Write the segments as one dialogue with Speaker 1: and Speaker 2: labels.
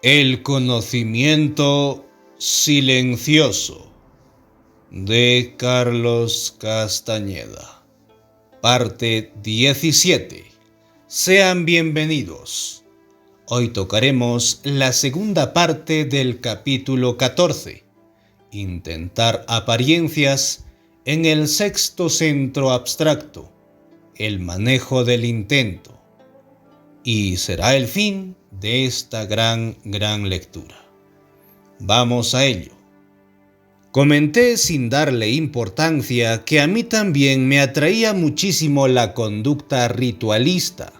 Speaker 1: El conocimiento silencioso de Carlos Castañeda. Parte 17. Sean bienvenidos. Hoy tocaremos la segunda parte del capítulo 14. Intentar apariencias en el sexto centro abstracto. El manejo del intento. Y será el fin de esta gran lectura. Vamos a ello. Comenté sin darle importancia que a mí también me atraía muchísimo la conducta ritualista.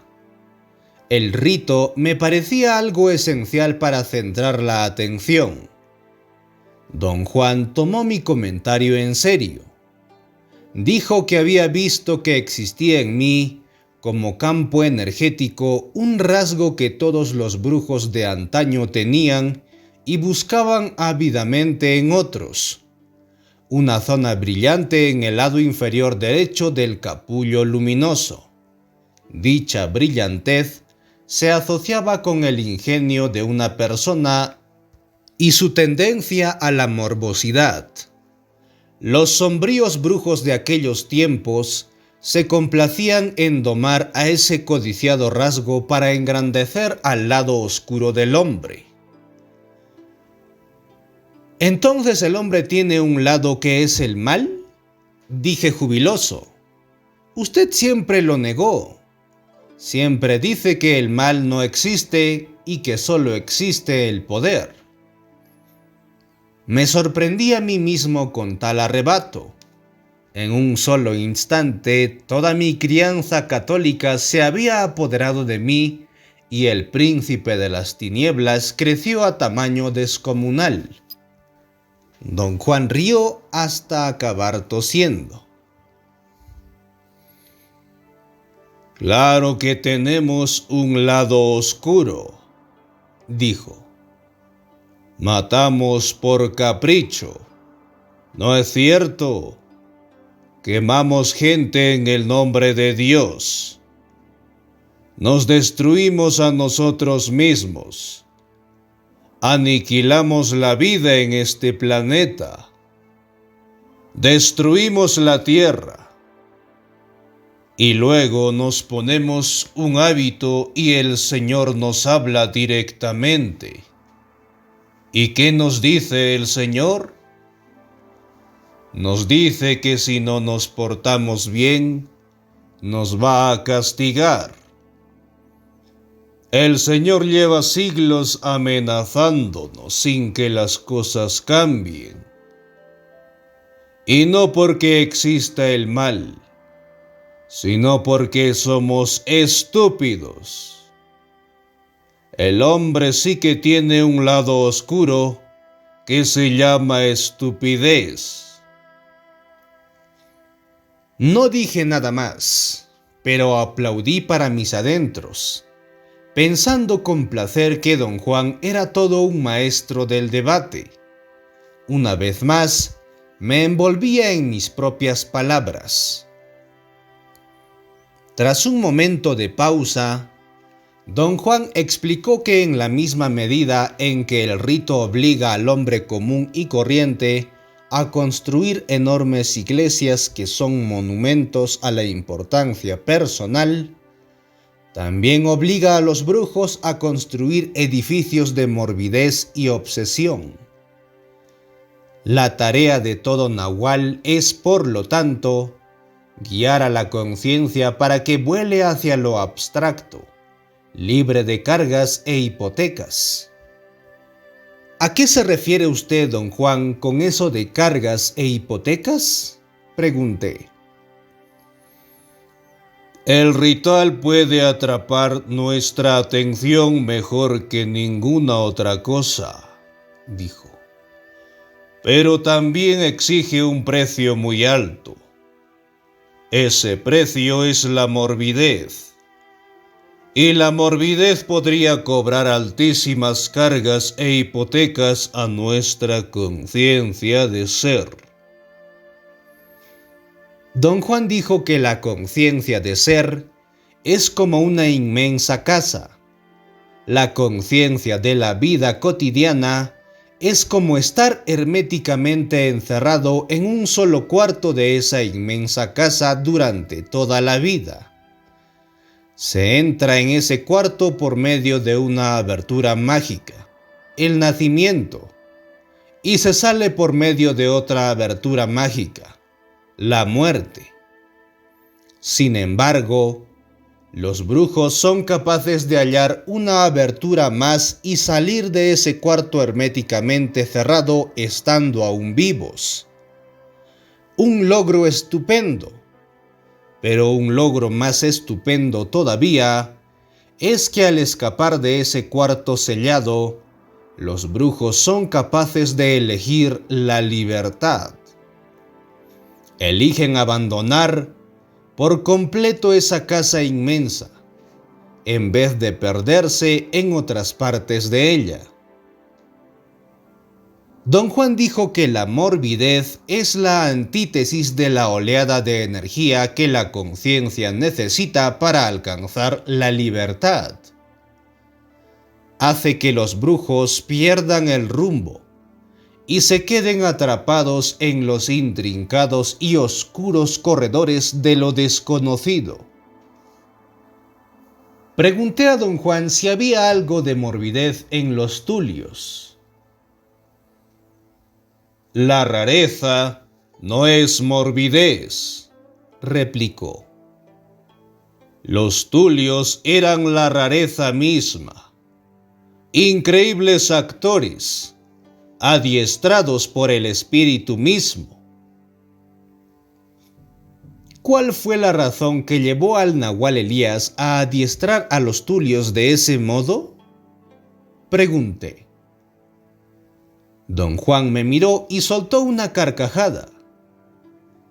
Speaker 1: El rito me parecía algo esencial para centrar la atención. Don Juan tomó mi comentario en serio. Dijo que había visto que existía en mí, como campo energético, un rasgo que todos los brujos de antaño tenían y buscaban ávidamente en otros. Una zona brillante en el lado inferior derecho del capullo luminoso. Dicha brillantez se asociaba con el ingenio de una persona y su tendencia a la morbosidad. Los sombríos brujos de aquellos tiempos se complacían en domar a ese codiciado rasgo para engrandecer al lado oscuro del hombre. ¿Entonces el hombre tiene un lado que es el mal?, dije jubiloso. Usted siempre lo negó. Siempre dice que el mal no existe y que solo existe el poder. Me sorprendí a mí mismo con tal arrebato. En un solo instante, toda mi crianza católica se había apoderado de mí y el príncipe de las tinieblas creció a tamaño descomunal. Don Juan rió hasta acabar tosiendo. Claro que tenemos un lado oscuro, dijo. Matamos por capricho, ¿no es cierto? Quemamos gente en el nombre de Dios. Nos destruimos a nosotros mismos. Aniquilamos la vida en este planeta. Destruimos la tierra. Y luego nos ponemos un hábito y el Señor nos habla directamente. ¿Y qué nos dice el Señor? Nos dice que si no nos portamos bien, nos va a castigar. El Señor lleva siglos amenazándonos sin que las cosas cambien. Y no porque exista el mal, sino porque somos estúpidos. El hombre sí que tiene un lado oscuro que se llama estupidez. No dije nada más, pero aplaudí para mis adentros, pensando con placer que don Juan era todo un maestro del debate. Una vez más, me envolvía en mis propias palabras. Tras un momento de pausa, don Juan explicó que en la misma medida en que el rito obliga al hombre común y corriente a construir enormes iglesias que son monumentos a la importancia personal, también obliga a los brujos a construir edificios de morbidez y obsesión. La tarea de todo nahual es, por lo tanto, guiar a la conciencia para que vuele hacia lo abstracto, libre de cargas e hipotecas. ¿A qué se refiere usted, don Juan, con eso de cargas e hipotecas?, pregunté. El ritual puede atrapar nuestra atención mejor que ninguna otra cosa, dijo. Pero también exige un precio muy alto. Ese precio es la morbidez. Y la morbidez podría cobrar altísimas cargas e hipotecas a nuestra conciencia de ser. Don Juan dijo que la conciencia de ser es como una inmensa casa. La conciencia de la vida cotidiana es como estar herméticamente encerrado en un solo cuarto de esa inmensa casa durante toda la vida. Se entra en ese cuarto por medio de una abertura mágica, el nacimiento, y se sale por medio de otra abertura mágica, la muerte. Sin embargo, los brujos son capaces de hallar una abertura más y salir de ese cuarto herméticamente cerrado estando aún vivos. Un logro estupendo. Pero un logro más estupendo todavía es que al escapar de ese cuarto sellado, los brujos son capaces de elegir la libertad. Eligen abandonar por completo esa casa inmensa, en vez de perderse en otras partes de ella. Don Juan dijo que la morbidez es la antítesis de la oleada de energía que la conciencia necesita para alcanzar la libertad. Hace que los brujos pierdan el rumbo y se queden atrapados en los intrincados y oscuros corredores de lo desconocido. Pregunté a don Juan si había algo de morbidez en los tulios. La rareza no es morbidez, replicó. Los tulios eran la rareza misma, increíbles actores, adiestrados por el espíritu mismo. ¿Cuál fue la razón que llevó al nahual Elías a adiestrar a los tulios de ese modo? Pregunté. Don Juan me miró y soltó una carcajada.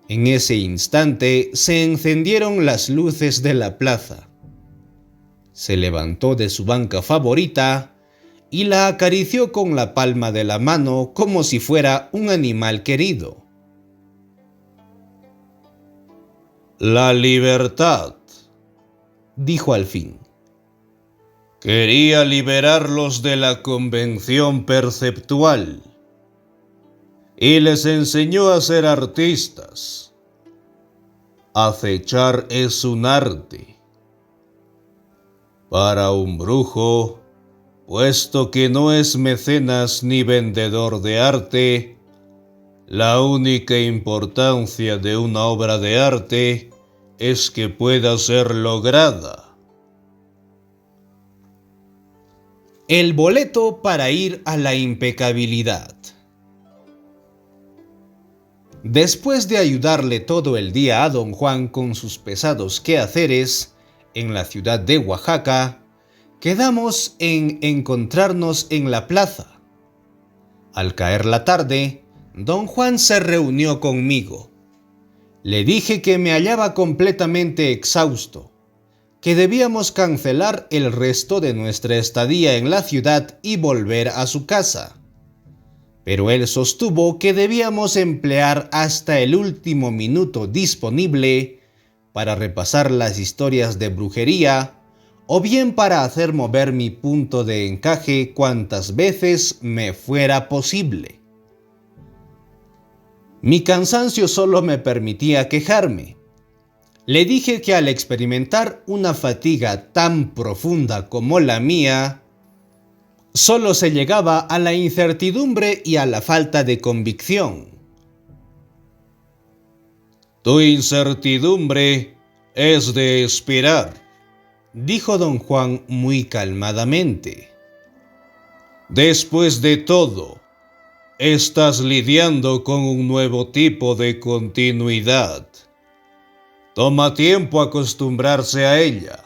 Speaker 1: En ese instante se encendieron las luces de la plaza. Se levantó de su banca favorita y la acarició con la palma de la mano como si fuera un animal querido. La libertad, dijo al fin. Quería liberarlos de la convención perceptual y les enseñó a ser artistas. Acechar es un arte. Para un brujo, puesto que no es mecenas ni vendedor de arte, la única importancia de una obra de arte es que pueda ser lograda. El boleto para ir a la impecabilidad. Después de ayudarle todo el día a don Juan con sus pesados quehaceres en la ciudad de Oaxaca, quedamos en encontrarnos en la plaza. Al caer la tarde, don Juan se reunió conmigo. Le dije que me hallaba completamente exhausto, que debíamos cancelar el resto de nuestra estadía en la ciudad y volver a su casa. Pero él sostuvo que debíamos emplear hasta el último minuto disponible para repasar las historias de brujería o bien para hacer mover mi punto de encaje cuantas veces me fuera posible. Mi cansancio solo me permitía quejarme. Le dije que al experimentar una fatiga tan profunda como la mía, solo se llegaba a la incertidumbre y a la falta de convicción. Tu incertidumbre es de esperar, dijo don Juan muy calmadamente. Después de todo, estás lidiando con un nuevo tipo de continuidad. Toma tiempo acostumbrarse a ella.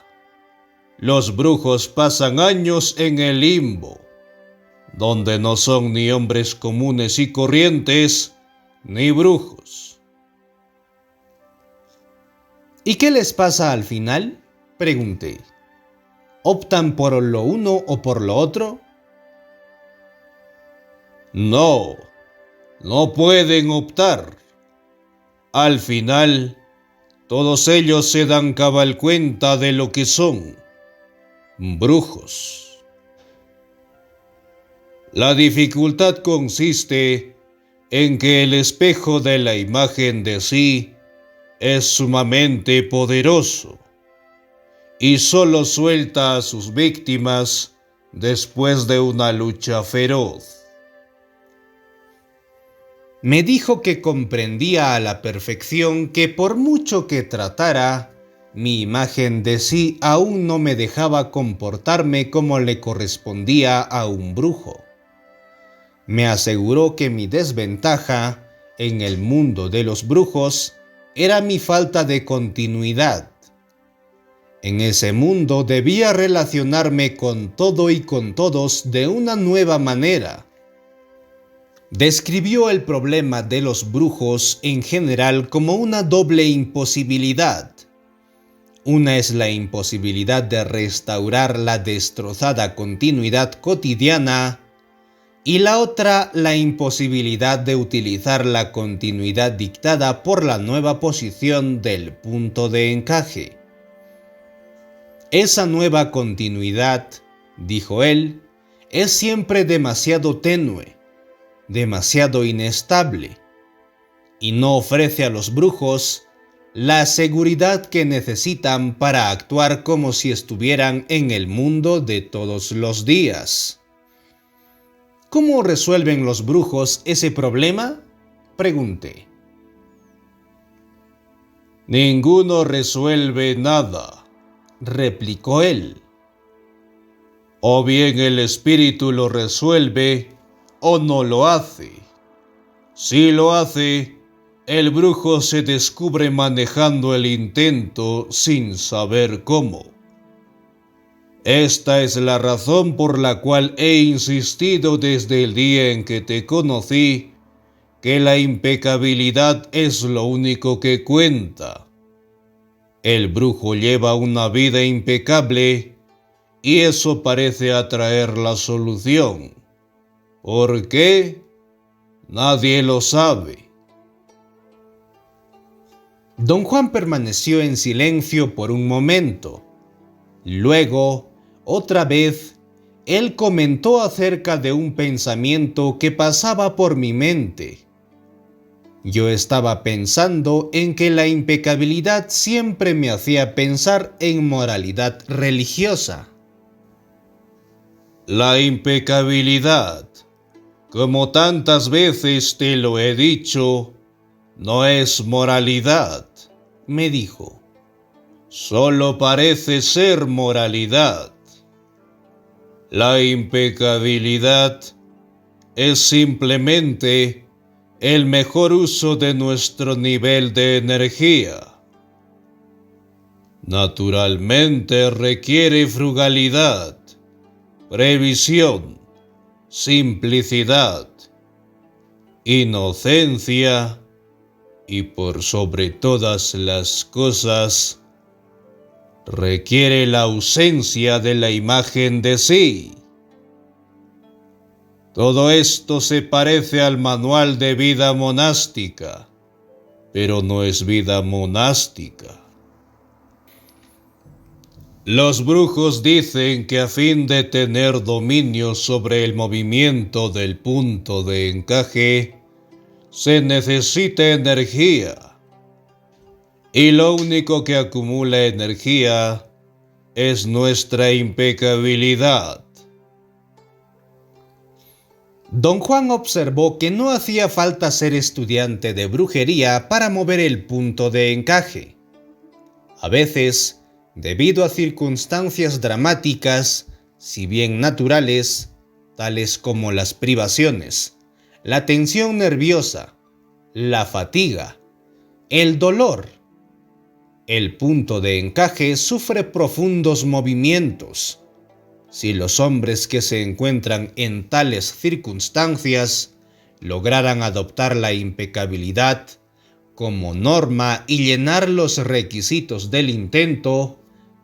Speaker 1: Los brujos pasan años en el limbo, donde no son ni hombres comunes y corrientes, ni brujos. ¿Y qué les pasa al final?, pregunté. ¿Optan por lo uno o por lo otro? No pueden optar. Al final, todos ellos se dan cabal cuenta de lo que son: brujos. La dificultad consiste en que el espejo de la imagen de sí es sumamente poderoso y solo suelta a sus víctimas después de una lucha feroz. Me dijo que comprendía a la perfección que por mucho que tratara, mi imagen de sí aún no me dejaba comportarme como le correspondía a un brujo. Me aseguró que mi desventaja en el mundo de los brujos era mi falta de continuidad. En ese mundo debía relacionarme con todo y con todos de una nueva manera. Describió el problema de los brujos en general como una doble imposibilidad. Una es la imposibilidad de restaurar la destrozada continuidad cotidiana y la otra la imposibilidad de utilizar la continuidad dictada por la nueva posición del punto de encaje. Esa nueva continuidad, dijo él, es siempre demasiado tenue, demasiado inestable, y no ofrece a los brujos la seguridad que necesitan para actuar como si estuvieran en el mundo de todos los días. ¿Cómo resuelven los brujos ese problema?, pregunté. Ninguno resuelve nada, replicó él. O bien el espíritu lo resuelve o no lo hace. Si lo hace, el brujo se descubre manejando el intento sin saber cómo. Esta es la razón por la cual he insistido desde el día en que te conocí que la impecabilidad es lo único que cuenta. El brujo lleva una vida impecable y eso parece atraer la solución. ¿Por qué? Nadie lo sabe. Don Juan permaneció en silencio por un momento. Luego, otra vez, él comentó acerca de un pensamiento que pasaba por mi mente. Yo estaba pensando en que la impecabilidad siempre me hacía pensar en moralidad religiosa. La impecabilidad, como tantas veces te lo he dicho, no es moralidad, me dijo. Solo parece ser moralidad. La impecabilidad es simplemente el mejor uso de nuestro nivel de energía. Naturalmente requiere frugalidad, previsión, simplicidad, inocencia y por sobre todas las cosas, requiere la ausencia de la imagen de sí. Todo esto se parece al manual de vida monástica, pero no es vida monástica. Los brujos dicen que a fin de tener dominio sobre el movimiento del punto de encaje, se necesita energía. Y lo único que acumula energía es nuestra impecabilidad. Don Juan observó que no hacía falta ser estudiante de brujería para mover el punto de encaje. A veces, debido a circunstancias dramáticas, si bien naturales, tales como las privaciones, la tensión nerviosa, la fatiga, el dolor, el punto de encaje sufre profundos movimientos. Si los hombres que se encuentran en tales circunstancias lograran adoptar la impecabilidad como norma y llenar los requisitos del intento,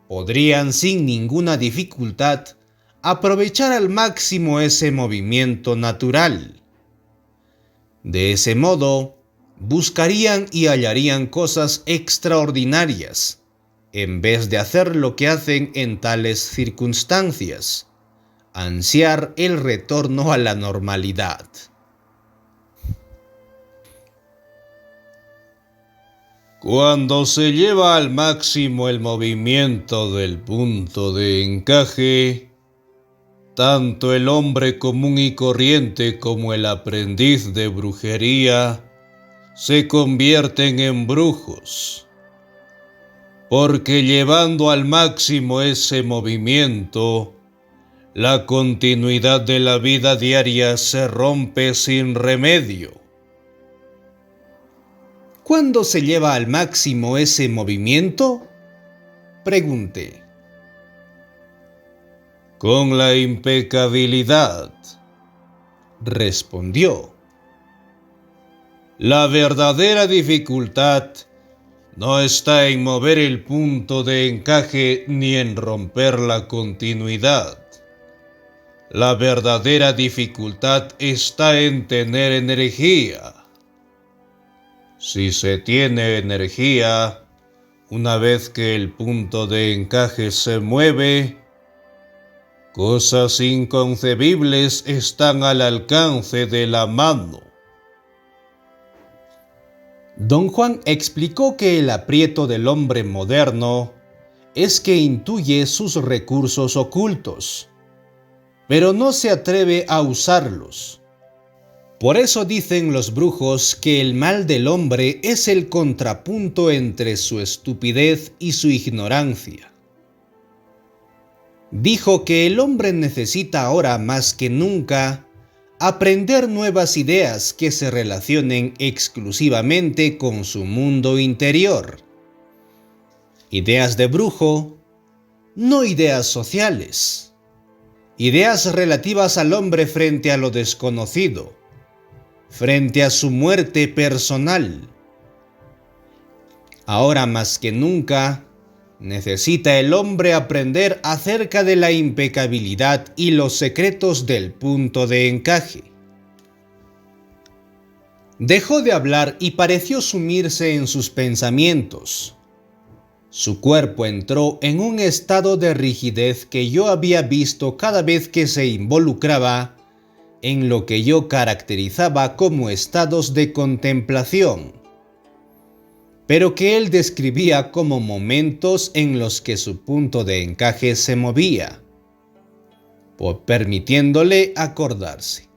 Speaker 1: podrían sin ninguna dificultad aprovechar al máximo ese movimiento natural. De ese modo, buscarían y hallarían cosas extraordinarias, en vez de hacer lo que hacen en tales circunstancias, ansiar el retorno a la normalidad. Cuando se lleva al máximo el movimiento del punto de encaje, tanto el hombre común y corriente como el aprendiz de brujería se convierten en brujos, porque llevando al máximo ese movimiento, la continuidad de la vida diaria se rompe sin remedio. ¿Cuándo se lleva al máximo ese movimiento?, pregunté. Con la impecabilidad, respondió. La verdadera dificultad no está en mover el punto de encaje ni en romper la continuidad. La verdadera dificultad está en tener energía. Si se tiene energía, una vez que el punto de encaje se mueve, cosas inconcebibles están al alcance de la mano. Don Juan explicó que el aprieto del hombre moderno es que intuye sus recursos ocultos, pero no se atreve a usarlos. Por eso dicen los brujos que el mal del hombre es el contrapunto entre su estupidez y su ignorancia. Dijo que el hombre necesita ahora más que nunca aprender nuevas ideas que se relacionen exclusivamente con su mundo interior. Ideas de brujo, no ideas sociales. Ideas relativas al hombre frente a lo desconocido, frente a su muerte personal. Ahora más que nunca, necesita el hombre aprender acerca de la impecabilidad y los secretos del punto de encaje. Dejó de hablar y pareció sumirse en sus pensamientos. Su cuerpo entró en un estado de rigidez que yo había visto cada vez que se involucraba en lo que yo caracterizaba como estados de contemplación, pero que él describía como momentos en los que su punto de encaje se movía, permitiéndole acordarse.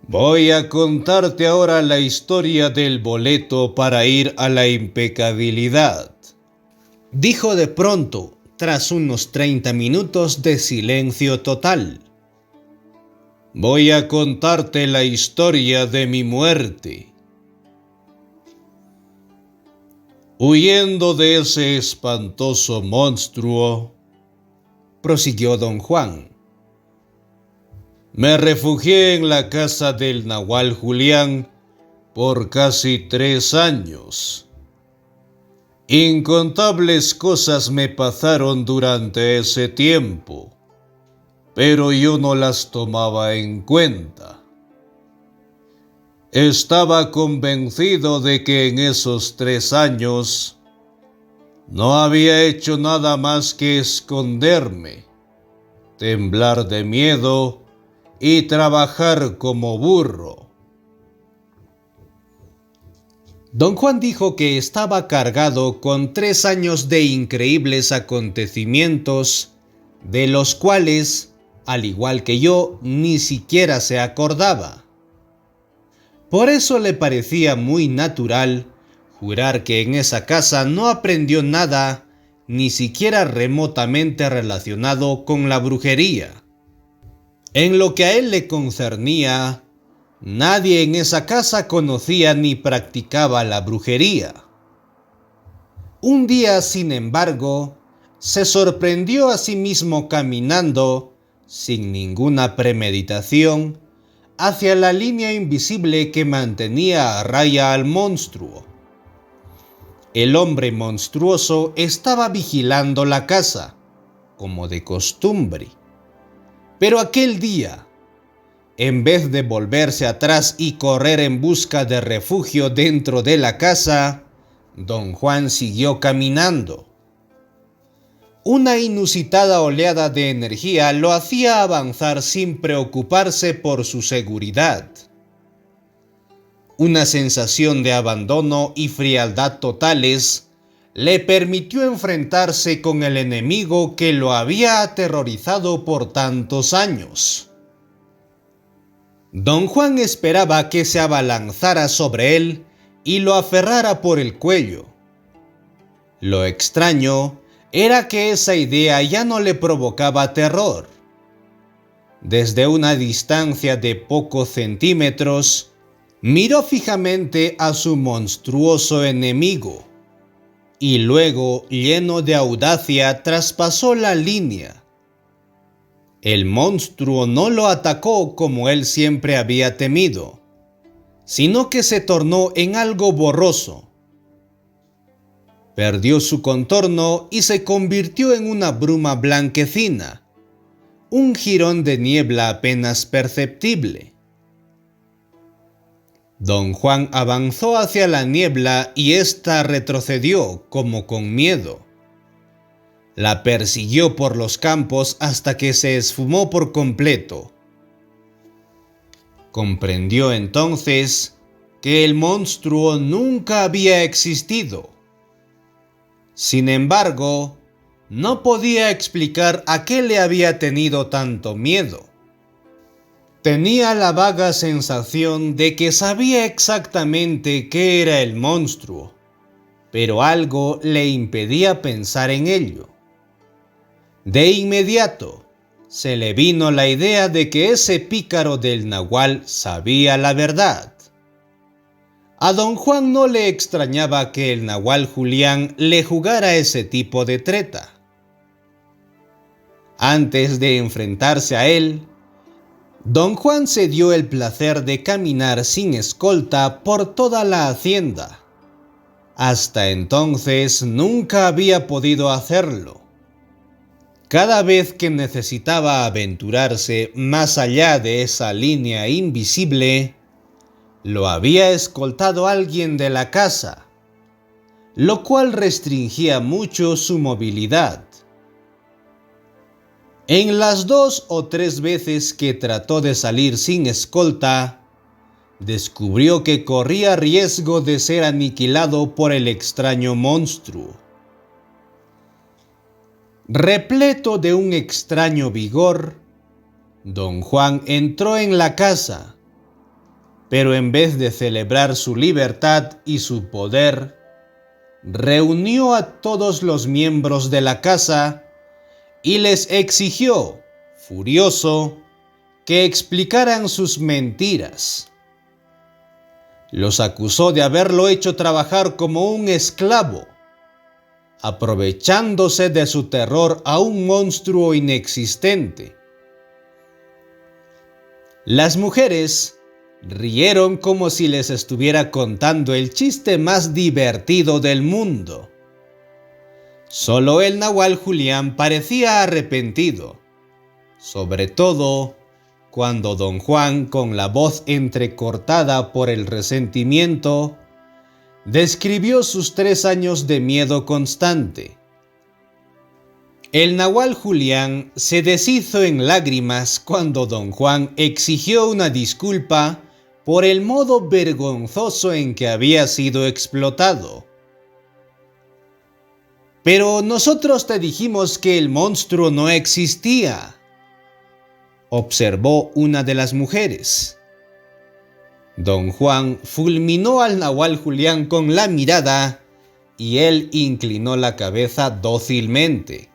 Speaker 1: Voy a contarte ahora la historia del boleto para ir a la impecabilidad, dijo de pronto, tras unos 30 minutos de silencio total. Voy a contarte la historia de mi muerte. Huyendo de ese espantoso monstruo, prosiguió don Juan, me refugié en la casa del Nahual Julián por casi 3 años. Incontables cosas me pasaron durante ese tiempo, pero yo no las tomaba en cuenta. Estaba convencido de que en esos 3 años no había hecho nada más que esconderme, temblar de miedo y trabajar como burro. Don Juan dijo que estaba cargado con 3 años de increíbles acontecimientos, de los cuales, al igual que yo, ni siquiera se acordaba. Por eso le parecía muy natural jurar que en esa casa no aprendió nada, ni siquiera remotamente relacionado con la brujería. En lo que a él le concernía, nadie en esa casa conocía ni practicaba la brujería. Un día, sin embargo, se sorprendió a sí mismo caminando, sin ninguna premeditación, hacia la línea invisible que mantenía a raya al monstruo. El hombre monstruoso estaba vigilando la casa, como de costumbre. Pero aquel día, en vez de volverse atrás y correr en busca de refugio dentro de la casa, don Juan siguió caminando. Una inusitada oleada de energía lo hacía avanzar sin preocuparse por su seguridad. Una sensación de abandono y frialdad totales le permitió enfrentarse con el enemigo que lo había aterrorizado por tantos años. Don Juan esperaba que se abalanzara sobre él y lo aferrara por el cuello. Lo extraño era que esa idea ya no le provocaba terror. Desde una distancia de pocos centímetros, miró fijamente a su monstruoso enemigo y luego, lleno de audacia, traspasó la línea. El monstruo no lo atacó como él siempre había temido, sino que se tornó en algo borroso. Perdió su contorno y se convirtió en una bruma blanquecina, un jirón de niebla apenas perceptible. Don Juan avanzó hacia la niebla y ésta retrocedió como con miedo. La persiguió por los campos hasta que se esfumó por completo. Comprendió entonces que el monstruo nunca había existido. Sin embargo, no podía explicar a qué le había tenido tanto miedo. Tenía la vaga sensación de que sabía exactamente qué era el monstruo, pero algo le impedía pensar en ello. De inmediato, se le vino la idea de que ese pícaro del nahual sabía la verdad. A don Juan no le extrañaba que el nahual Julián le jugara ese tipo de treta. Antes de enfrentarse a él, don Juan se dio el placer de caminar sin escolta por toda la hacienda. Hasta entonces nunca había podido hacerlo. Cada vez que necesitaba aventurarse más allá de esa línea invisible, lo había escoltado alguien de la casa, lo cual restringía mucho su movilidad. En las 2 o 3 veces que trató de salir sin escolta, descubrió que corría riesgo de ser aniquilado por el extraño monstruo. Repleto de un extraño vigor, don Juan entró en la casa, pero en vez de celebrar su libertad y su poder, reunió a todos los miembros de la casa y les exigió, furioso, que explicaran sus mentiras. Los acusó de haberlo hecho trabajar como un esclavo, aprovechándose de su terror a un monstruo inexistente. Las mujeres rieron como si les estuviera contando el chiste más divertido del mundo. Solo el nahual Julián parecía arrepentido, sobre todo cuando don Juan, con la voz entrecortada por el resentimiento, describió sus 3 años de miedo constante. El nahual Julián se deshizo en lágrimas cuando don Juan exigió una disculpa por el modo vergonzoso en que había sido explotado. «Pero nosotros te dijimos que el monstruo no existía», observó una de las mujeres. Don Juan fulminó al nahual Julián con la mirada y él inclinó la cabeza dócilmente.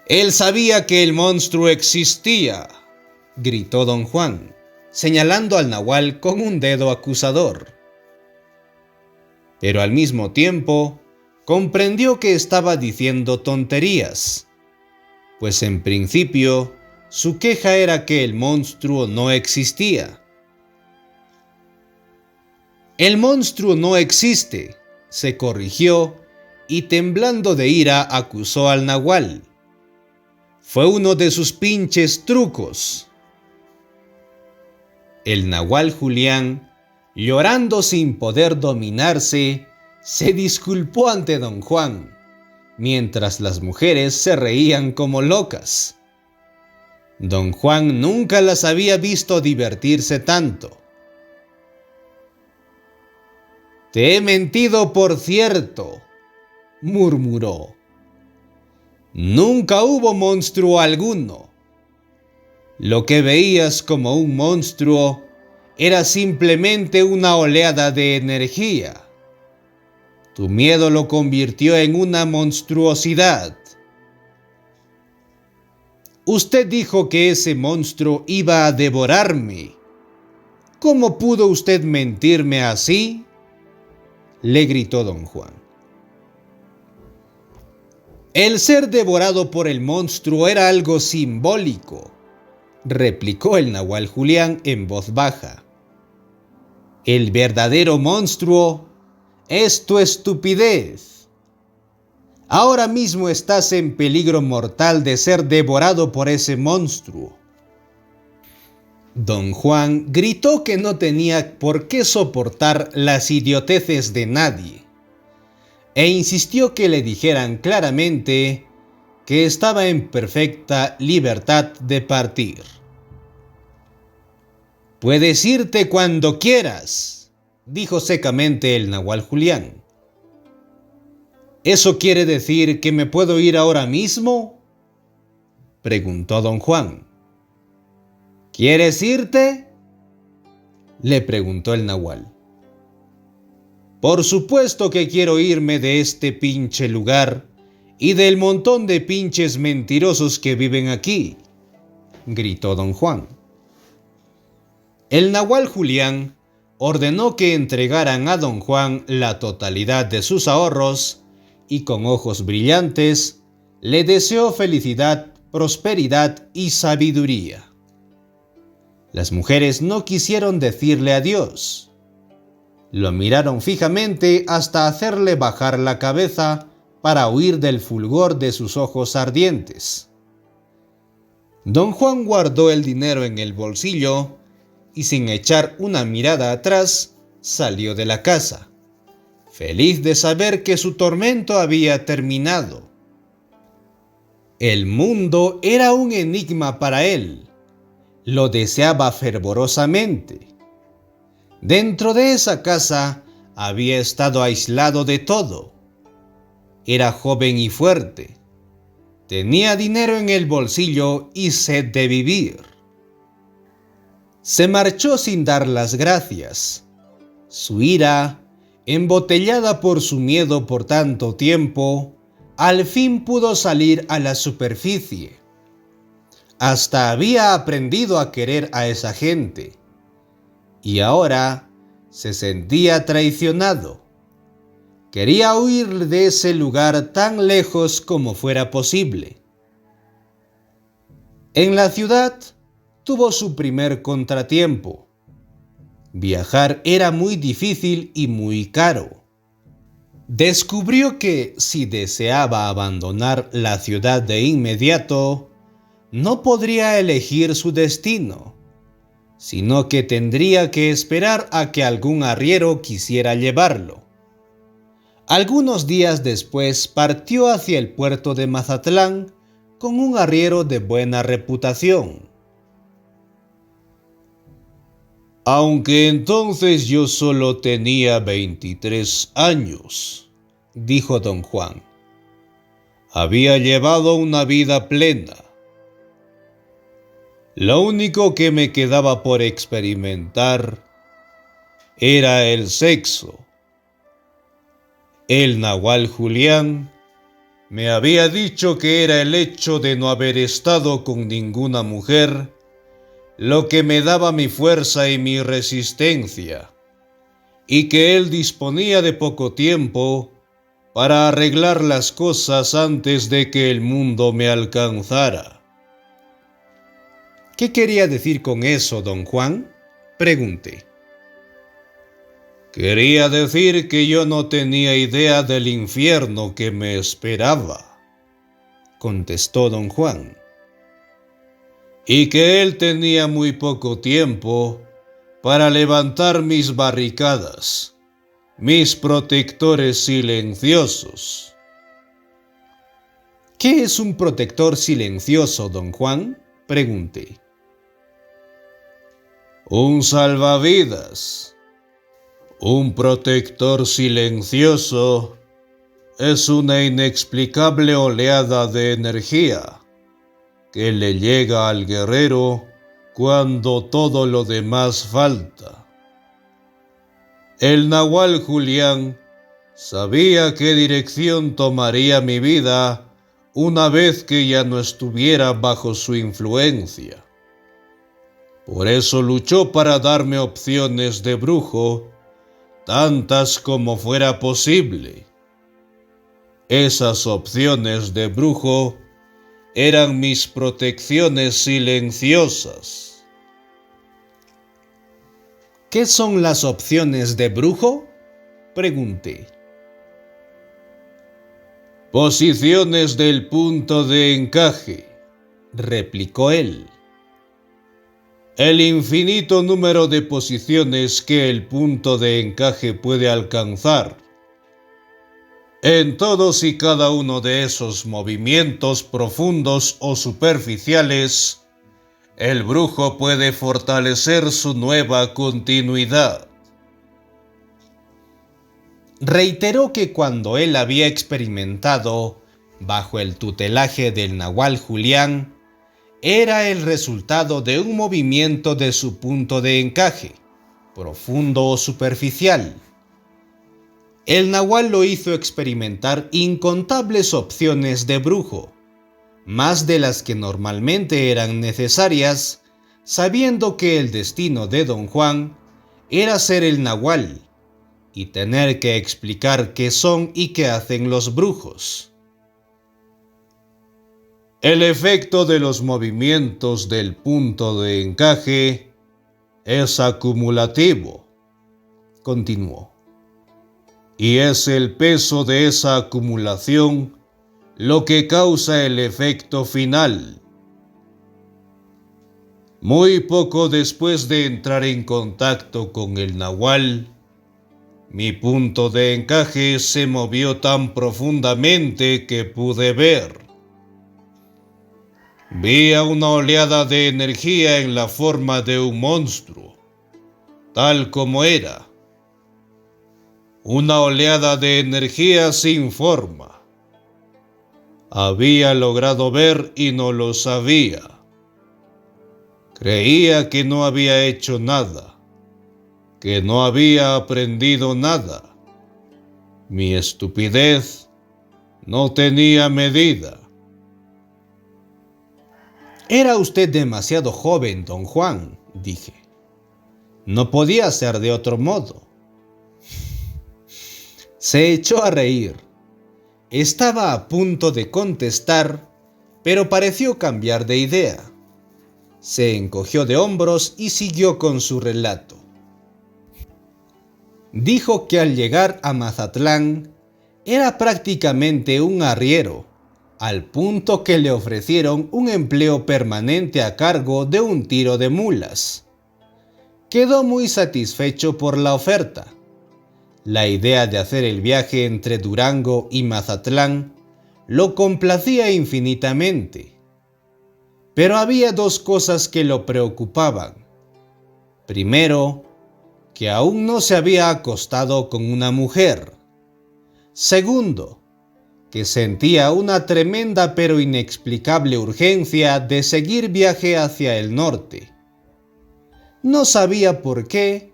Speaker 1: «Él sabía que el monstruo existía», gritó don Juan, señalando al nahual con un dedo acusador. Pero al mismo tiempo, comprendió que estaba diciendo tonterías, pues en principio su queja era que el monstruo no existía. «El monstruo no existe», se corrigió y temblando de ira acusó al nahual. «Fue uno de sus pinches trucos». El nahual Julián, llorando sin poder dominarse, se disculpó ante don Juan mientras las mujeres se reían como locas. Don Juan nunca las había visto divertirse tanto. «Te he mentido, por cierto», murmuró. «Nunca hubo monstruo alguno. Lo que veías como un monstruo era simplemente una oleada de energía. Tu miedo lo convirtió en una monstruosidad. Usted dijo que ese monstruo iba a devorarme. ¿Cómo pudo usted mentirme así?», le gritó don Juan. «El ser devorado por el monstruo era algo simbólico», replicó el nahual Julián en voz baja. «El verdadero monstruo es tu estupidez. Ahora mismo estás en peligro mortal de ser devorado por ese monstruo». Don Juan gritó que no tenía por qué soportar las idioteces de nadie, e insistió que le dijeran claramente que estaba en perfecta libertad de partir. «Puedes irte cuando quieras», dijo secamente el nahual Julián. «¿Eso quiere decir que me puedo ir ahora mismo?», preguntó don Juan. «¿Quieres irte?», le preguntó el nahual. «Por supuesto que quiero irme de este pinche lugar y del montón de pinches mentirosos que viven aquí», gritó don Juan. El nahual Julián ordenó que entregaran a don Juan la totalidad de sus ahorros y con ojos brillantes le deseó felicidad, prosperidad y sabiduría. Las mujeres no quisieron decirle adiós. Lo miraron fijamente hasta hacerle bajar la cabeza para huir del fulgor de sus ojos ardientes. Don Juan guardó el dinero en el bolsillo y sin echar una mirada atrás salió de la casa, feliz de saber que su tormento había terminado. El mundo era un enigma para él. Lo deseaba fervorosamente. Dentro de esa casa había estado aislado de todo. Era joven y fuerte. Tenía dinero en el bolsillo y sed de vivir. Se marchó sin dar las gracias. Su ira, embotellada por su miedo por tanto tiempo, al fin pudo salir a la superficie. Hasta había aprendido a querer a esa gente. Y ahora se sentía traicionado. Quería huir de ese lugar tan lejos como fuera posible. En la ciudad tuvo su primer contratiempo. Viajar era muy difícil y muy caro. Descubrió que si deseaba abandonar la ciudad de inmediato, no podría elegir su destino, sino que tendría que esperar a que algún arriero quisiera llevarlo. Algunos días después partió hacia el puerto de Mazatlán con un arriero de buena reputación. «Aunque entonces yo solo tenía 23 años», dijo don Juan. «Había llevado una vida plena. Lo único que me quedaba por experimentar era el sexo. El nahual Julián me había dicho que era el hecho de no haber estado con ninguna mujer lo que me daba mi fuerza y mi resistencia, y que él disponía de poco tiempo para arreglar las cosas antes de que el mundo me alcanzara». «¿Qué quería decir con eso, don Juan?», pregunté. «Quería decir que yo no tenía idea del infierno que me esperaba», contestó don Juan, «y que él tenía muy poco tiempo para levantar mis barricadas, mis protectores silenciosos. ¿Qué es un protector silencioso, don Juan?, pregunté. Un salvavidas. Un protector silencioso es una inexplicable oleada de energía que le llega al guerrero cuando todo lo demás falta. El nahual Julián sabía qué dirección tomaría mi vida una vez que ya no estuviera bajo su influencia. Por eso luchó para darme opciones de brujo, tantas como fuera posible. Esas opciones de brujo eran mis protecciones silenciosas. ¿Qué son las opciones de brujo?, pregunté. Posiciones del punto de encaje, replicó él. El infinito número de posiciones que el punto de encaje puede alcanzar. En todos y cada uno de esos movimientos profundos o superficiales, el brujo puede fortalecer su nueva continuidad. Reiteró que cuando él había experimentado, bajo el tutelaje del nahual Julián, era el resultado de un movimiento de su punto de encaje, profundo o superficial. El nahual lo hizo experimentar incontables opciones de brujo, más de las que normalmente eran necesarias, sabiendo que el destino de don Juan era ser el nahual y tener que explicar qué son y qué hacen los brujos. El efecto de los movimientos del punto de encaje es acumulativo, continuó, y es el peso de esa acumulación lo que causa el efecto final. Muy poco después de entrar en contacto con el nahual, mi punto de encaje se movió tan profundamente que pude ver. Vi a una oleada de energía en la forma de un monstruo, tal como era. Una oleada de energía sin forma. Había logrado ver y no lo sabía. Creía que no había hecho nada, que no había aprendido nada. Mi estupidez no tenía medida. Era usted demasiado joven, don Juan, dije. No podía ser de otro modo. Se echó a reír. Estaba a punto de contestar, pero pareció cambiar de idea. Se encogió de hombros y siguió con su relato. Dijo que al llegar a Mazatlán era prácticamente un arriero, al punto que le ofrecieron un empleo permanente a cargo de un tiro de mulas. Quedó muy satisfecho por la oferta. La idea de hacer el viaje entre Durango y Mazatlán lo complacía infinitamente. Pero había dos cosas que lo preocupaban. Primero, que aún no se había acostado con una mujer. Segundo, que sentía una tremenda pero inexplicable urgencia de seguir viaje hacia el norte. No sabía por qué,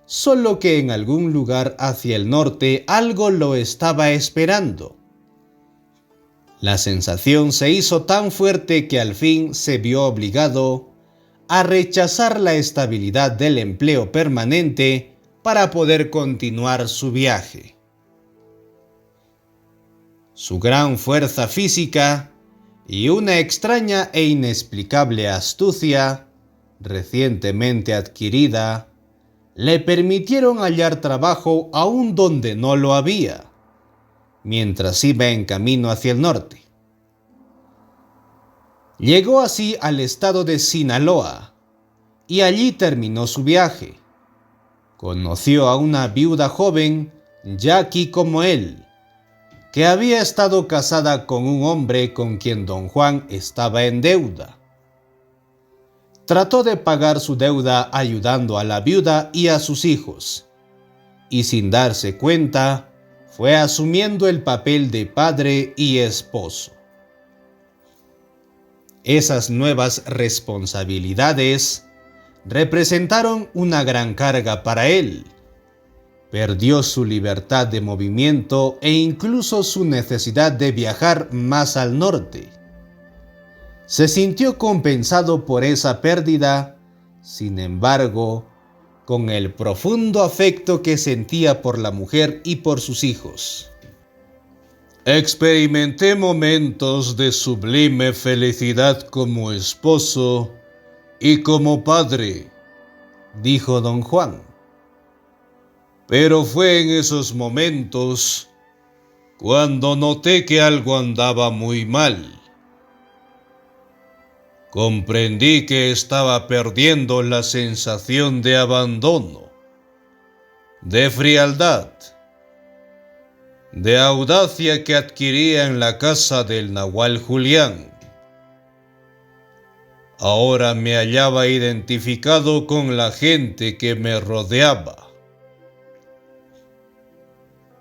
Speaker 1: solo que en algún lugar hacia el norte algo lo estaba esperando. La sensación se hizo tan fuerte que al fin se vio obligado a rechazar la estabilidad del empleo permanente para poder continuar su viaje. Su gran fuerza física y una extraña e inexplicable astucia, recientemente adquirida, le permitieron hallar trabajo aún donde no lo había, mientras iba en camino hacia el norte. Llegó así al estado de Sinaloa y allí terminó su viaje. Conoció a una viuda joven, yaqui como él, que había estado casada con un hombre con quien don Juan estaba en deuda. Trató de pagar su deuda ayudando a la viuda y a sus hijos, y sin darse cuenta, fue asumiendo el papel de padre y esposo. Esas nuevas responsabilidades representaron una gran carga para él. Perdió su libertad de movimiento e incluso su necesidad de viajar más al norte. Se sintió compensado por esa pérdida, sin embargo, con el profundo afecto que sentía por la mujer y por sus hijos. Experimenté momentos de sublime felicidad como esposo y como padre, dijo don Juan. Pero fue en esos momentos cuando noté que algo andaba muy mal. Comprendí que estaba perdiendo la sensación de abandono, de frialdad, de audacia que adquiría en la casa del Nahual Julián. Ahora me hallaba identificado con la gente que me rodeaba.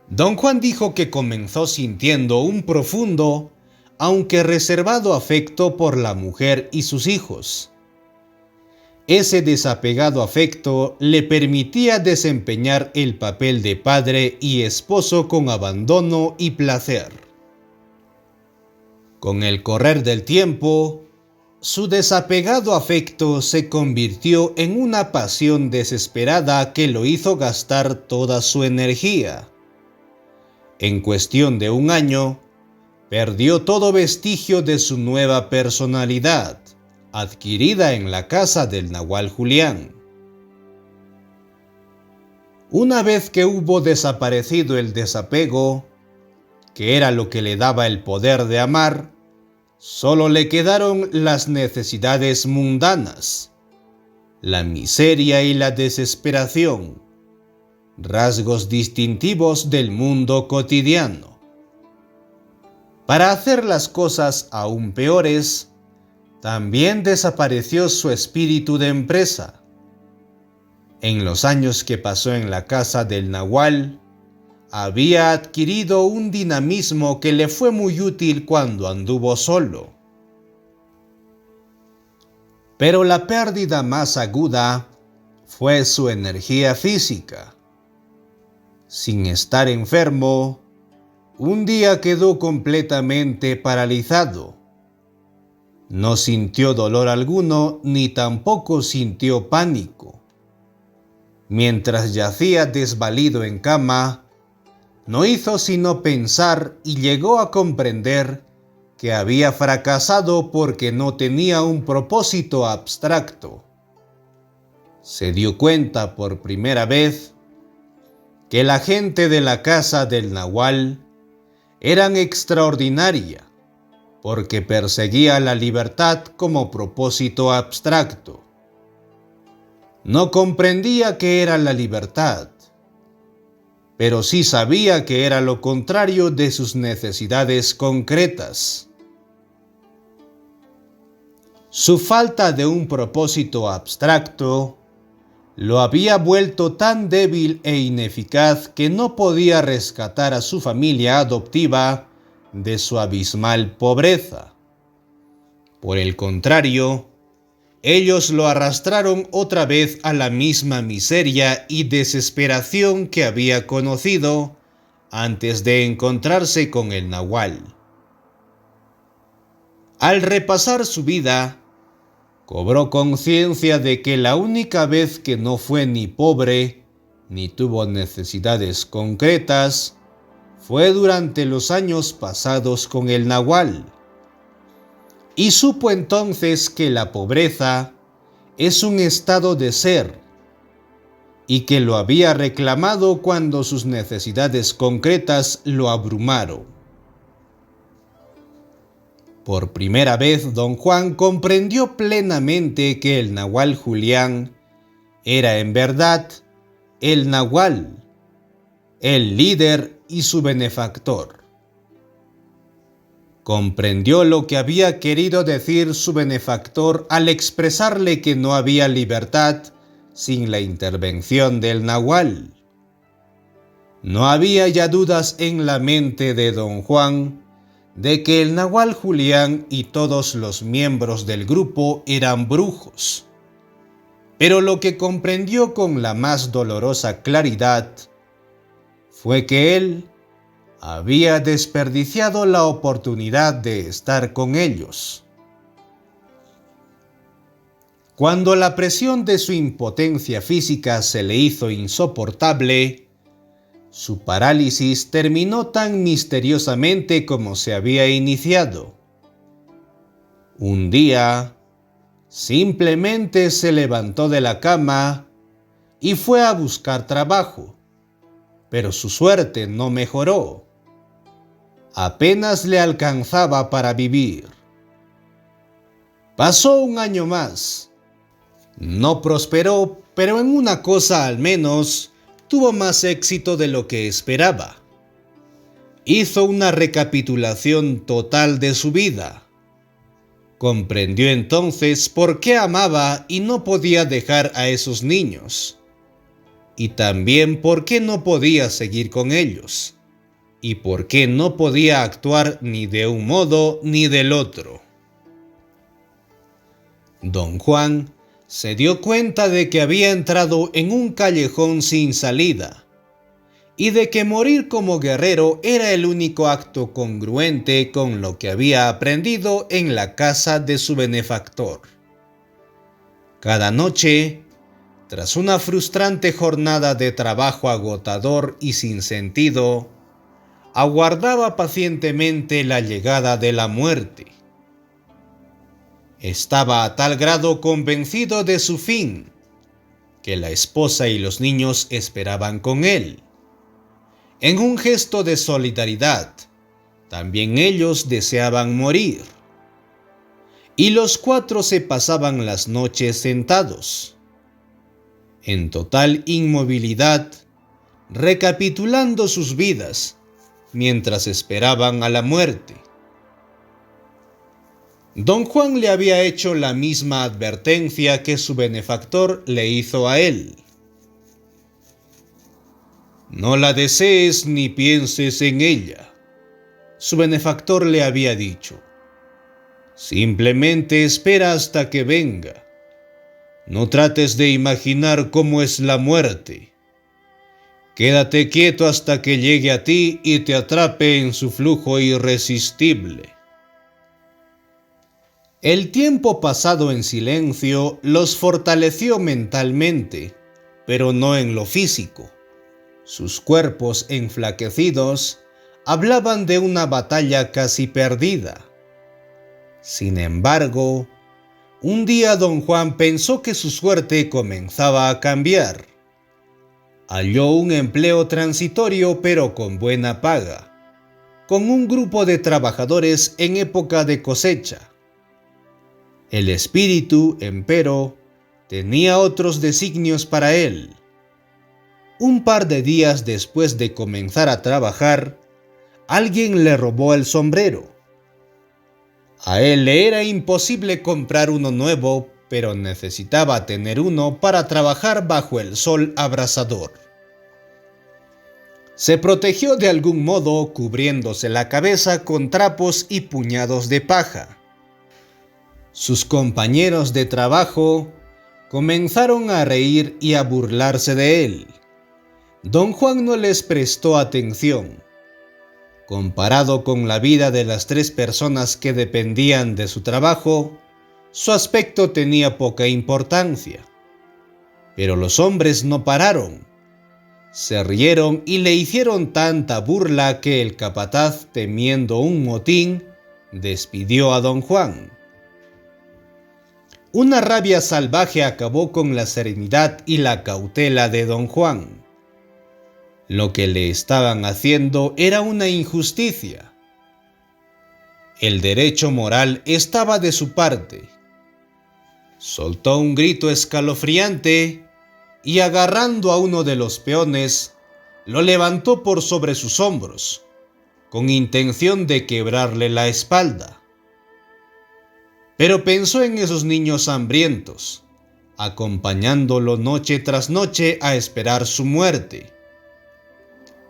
Speaker 1: Don Juan dijo que comenzó sintiendo un profundo, aunque reservado afecto por la mujer y sus hijos. Ese desapegado afecto le permitía desempeñar el papel de padre y esposo con abandono y placer. Con el correr del tiempo, su desapegado afecto se convirtió en una pasión desesperada que lo hizo gastar toda su energía. En cuestión de un año, perdió todo vestigio de su nueva personalidad, adquirida en la casa del Nahual Julián. Una vez que hubo desaparecido el desapego, que era lo que le daba el poder de amar, solo le quedaron las necesidades mundanas, la miseria y la desesperación, rasgos distintivos del mundo cotidiano. Para hacer las cosas aún peores, también desapareció su espíritu de empresa. En los años que pasó en la casa del Nahual, había adquirido un dinamismo que le fue muy útil cuando anduvo solo. Pero la pérdida más aguda fue su energía física. Sin estar enfermo, un día quedó completamente paralizado. No sintió dolor alguno ni tampoco sintió pánico. Mientras yacía desvalido en cama, no hizo sino pensar y llegó a comprender que había fracasado porque no tenía un propósito abstracto. Se dio cuenta por primera vez que la gente de la casa del Nahual eran extraordinaria porque perseguía la libertad como propósito abstracto. No comprendía qué era la libertad, pero sí sabía que era lo contrario de sus necesidades concretas. Su falta de un propósito abstracto lo había vuelto tan débil e ineficaz que no podía rescatar a su familia adoptiva de su abismal pobreza. Por el contrario, ellos lo arrastraron otra vez a la misma miseria y desesperación que había conocido antes de encontrarse con el Nahual. Al repasar su vida, cobró conciencia de que la única vez que no fue ni pobre ni tuvo necesidades concretas fue durante los años pasados con el Nahual. Y supo entonces que la pobreza es un estado de ser y que lo había reclamado cuando sus necesidades concretas lo abrumaron. Por primera vez, don Juan comprendió plenamente que el Nahual Julián era en verdad el Nahual, el líder y su benefactor. Comprendió lo que había querido decir su benefactor al expresarle que no había libertad sin la intervención del nahual. No había ya dudas en la mente de don Juan de que el nahual Julián y todos los miembros del grupo eran brujos. Pero lo que comprendió con la más dolorosa claridad fue que él había desperdiciado la oportunidad de estar con ellos. Cuando la presión de su impotencia física se le hizo insoportable, su parálisis terminó tan misteriosamente como se había iniciado. Un día, simplemente se levantó de la cama y fue a buscar trabajo, pero su suerte no mejoró. Apenas le alcanzaba para vivir. Pasó un año más. No prosperó, pero en una cosa al menos tuvo más éxito de lo que esperaba. Hizo una recapitulación total de su vida. Comprendió entonces por qué amaba y no podía dejar a esos niños. Y también por qué no podía seguir con ellos. Y por qué no podía actuar ni de un modo ni del otro. Don Juan se dio cuenta de que había entrado en un callejón sin salida y de que morir como guerrero era el único acto congruente con lo que había aprendido en la casa de su benefactor. Cada noche, tras una frustrante jornada de trabajo agotador y sin sentido, aguardaba pacientemente la llegada de la muerte. Estaba a tal grado convencido de su fin, que la esposa y los niños esperaban con él. En un gesto de solidaridad, también ellos deseaban morir. Y los cuatro se pasaban las noches sentados, en total inmovilidad, recapitulando sus vidas, mientras esperaban a la muerte. Don Juan le había hecho la misma advertencia que su benefactor le hizo a él. No la desees ni pienses en ella, su benefactor le había dicho. Simplemente espera hasta que venga. No trates de imaginar cómo es la muerte. Quédate quieto hasta que llegue a ti y te atrape en su flujo irresistible. El tiempo pasado en silencio los fortaleció mentalmente, pero no en lo físico. Sus cuerpos enflaquecidos hablaban de una batalla casi perdida. Sin embargo, un día don Juan pensó que su suerte comenzaba a cambiar. Halló un empleo transitorio pero con buena paga, con un grupo de trabajadores en época de cosecha. El espíritu, empero, tenía otros designios para él. Un par de días después de comenzar a trabajar, alguien le robó el sombrero. A él le era imposible comprar uno nuevo, pero necesitaba tener uno para trabajar bajo el sol abrasador. Se protegió de algún modo cubriéndose la cabeza con trapos y puñados de paja. Sus compañeros de trabajo comenzaron a reír y a burlarse de él. Don Juan no les prestó atención. Comparado con la vida de las 3 personas que dependían de su trabajo, su aspecto tenía poca importancia. Pero los hombres no pararon. Se rieron y le hicieron tanta burla que el capataz, temiendo un motín, despidió a don Juan. Una rabia salvaje acabó con la serenidad y la cautela de don Juan. Lo que le estaban haciendo era una injusticia. El derecho moral estaba de su parte. Soltó un grito escalofriante y agarrando a uno de los peones, lo levantó por sobre sus hombros. con intención de quebrarle la espalda. Pero pensó en esos niños hambrientos, acompañándolo noche tras noche a esperar su muerte.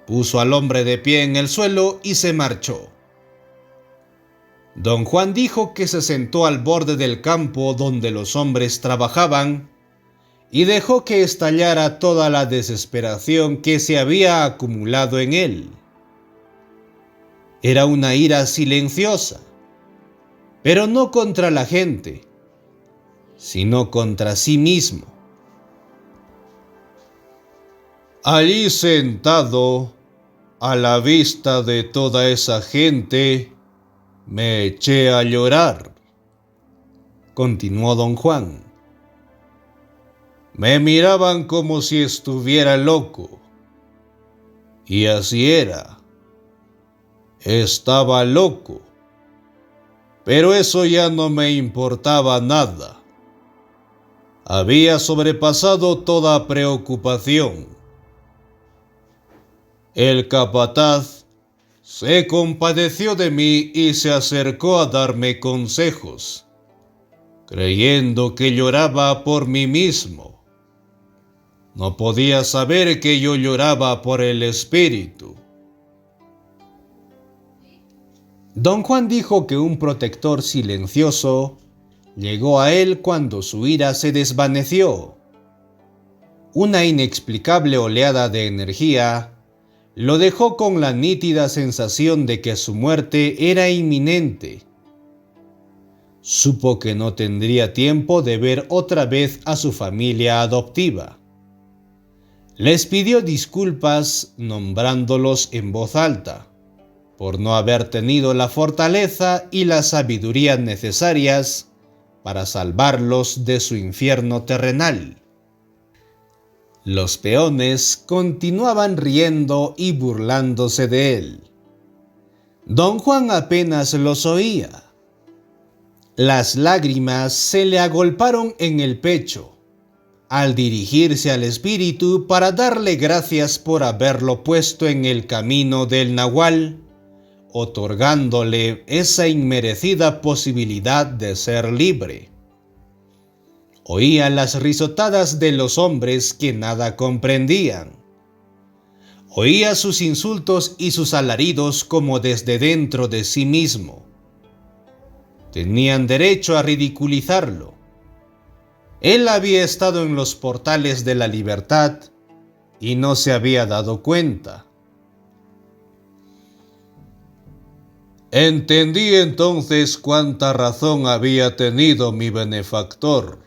Speaker 1: Puso al hombre de pie en el suelo y se marchó. Don Juan dijo que se sentó al borde del campo donde los hombres trabajaban y dejó que estallara toda la desesperación que se había acumulado en él. Era una ira silenciosa, pero no contra la gente, sino contra sí mismo. Allí sentado, a la vista de toda esa gente, me eché a llorar, continuó don Juan. Me miraban como si estuviera loco, y así era. Estaba loco, pero eso ya no me importaba nada. Había sobrepasado toda preocupación. El capataz se compadeció de mí y se acercó a darme consejos, creyendo que lloraba por mí mismo. No podía saber que yo lloraba por el espíritu. Don Juan dijo que un protector silencioso llegó a él cuando su ira se desvaneció. Una inexplicable oleada de energía lo dejó con la nítida sensación de que su muerte era inminente. Supo que no tendría tiempo de ver otra vez a su familia adoptiva. Les pidió disculpas nombrándolos en voz alta por no haber tenido la fortaleza y la sabiduría necesarias para salvarlos de su infierno terrenal. Los peones continuaban riendo y burlándose de él. Don Juan apenas los oía. Las lágrimas se le agolparon en el pecho al dirigirse al espíritu para darle gracias por haberlo puesto en el camino del Nahual, otorgándole esa inmerecida posibilidad de ser libre. Oía las risotadas de los hombres que nada comprendían. Oía sus insultos y sus alaridos como desde dentro de sí mismo. Tenían derecho a ridiculizarlo. Él había estado en los portales de la libertad y no se había dado cuenta. Entendí entonces cuánta razón había tenido mi benefactor,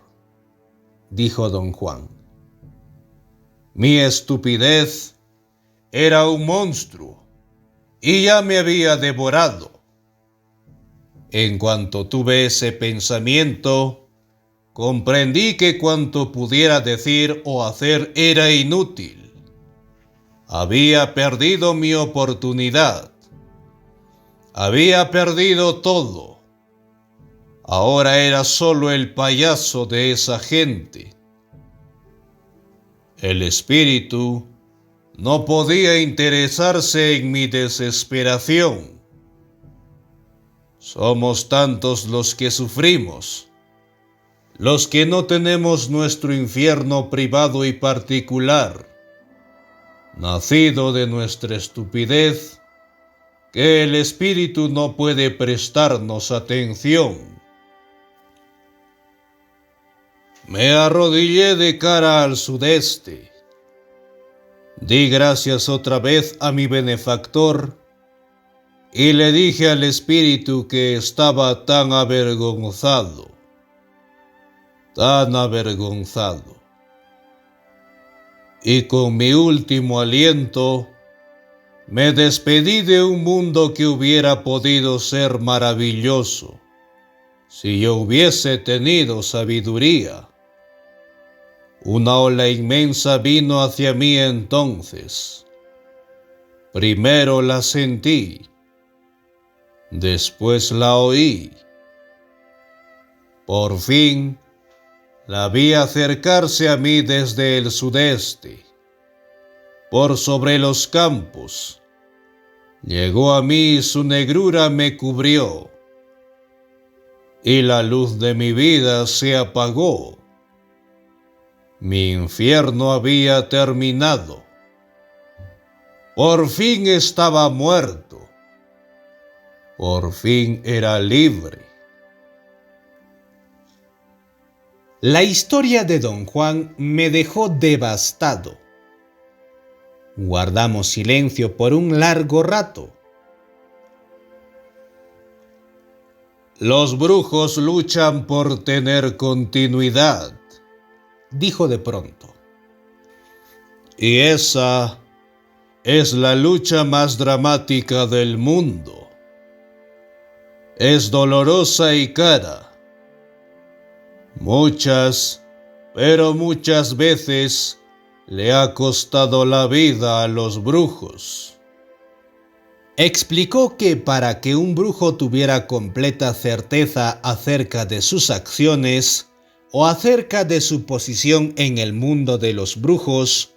Speaker 1: dijo don Juan. Mi estupidez era un monstruo y ya me había devorado. En cuanto tuve ese pensamiento, comprendí que cuanto pudiera decir o hacer era inútil. Había perdido mi oportunidad. Había perdido todo. Ahora era solo el payaso de esa gente. El espíritu no podía interesarse en mi desesperación. Somos tantos los que sufrimos, los que no tenemos nuestro infierno privado y particular, nacido de nuestra estupidez, que el espíritu no puede prestarnos atención. Me arrodillé de cara al sudeste. Di gracias otra vez a mi benefactor y le dije al espíritu que estaba tan avergonzado. Y con mi último aliento me despedí de un mundo que hubiera podido ser maravilloso si yo hubiese tenido sabiduría. Una ola inmensa vino hacia mí entonces. Primero la sentí, después la oí. Por fin la vi acercarse a mí desde el sudeste, por sobre los campos, Llegó a mí, su negrura me cubrió, y la luz de mi vida se apagó. Mi infierno había terminado. Por fin estaba muerto. Por fin era libre. La historia de Don Juan me dejó devastado. Guardamos silencio por un largo rato. Los brujos luchan por tener continuidad, dijo de pronto. Y esa es la lucha más dramática del mundo. Es dolorosa y cara. Pero muchas veces le ha costado la vida a los brujos. Explicó que para que un brujo tuviera completa certeza acerca de sus acciones, o acerca de su posición en el mundo de los brujos,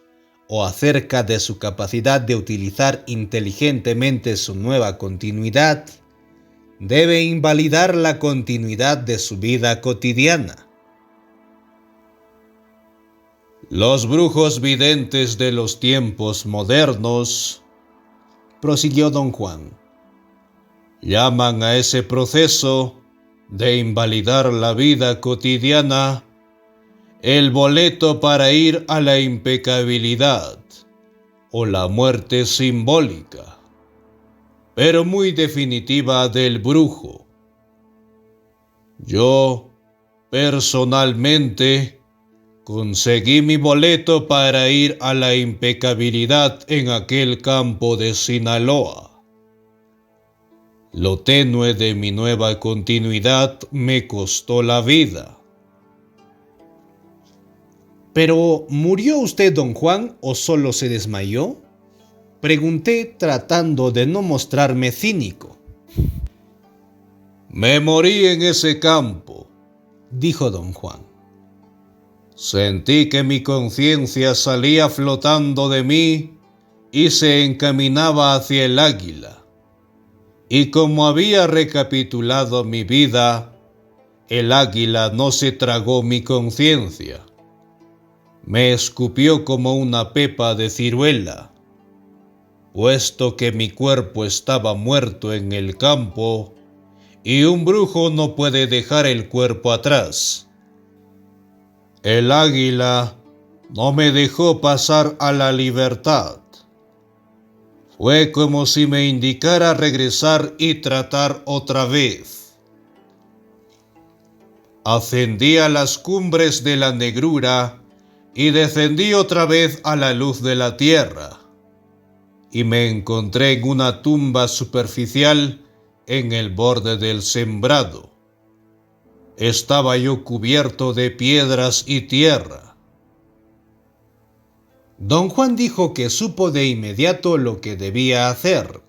Speaker 1: o acerca de su capacidad de utilizar inteligentemente su nueva continuidad, debe invalidar la continuidad de su vida cotidiana. Los brujos videntes de los tiempos modernos, prosiguió Don Juan, llaman a ese proceso de invalidar la vida cotidiana el boleto para ir a la impecabilidad o la muerte simbólica, pero muy definitiva del brujo. Yo, personalmente, conseguí mi boleto para ir a la impecabilidad en aquel campo de Sinaloa. Lo tenue de mi nueva continuidad me costó la vida. ¿Pero murió usted, don Juan, o solo se desmayó? Pregunté tratando de no mostrarme cínico. Me morí en ese campo, dijo don Juan. Sentí que mi conciencia salía flotando de mí y se encaminaba hacia el águila. Y como había recapitulado mi vida, el águila no se tragó mi conciencia. Me escupió como una pepa de ciruela. Puesto que mi cuerpo estaba muerto en el campo, y un brujo no puede dejar el cuerpo atrás. El águila no me dejó pasar a la libertad. Fue como si me indicara regresar y tratar otra vez. Ascendí a las cumbres de la negrura y descendí otra vez a la luz de la tierra, y me encontré en una tumba superficial en el borde del sembrado. Estaba yo cubierto de piedras y tierra. Don Juan dijo que supo de inmediato lo que debía hacer.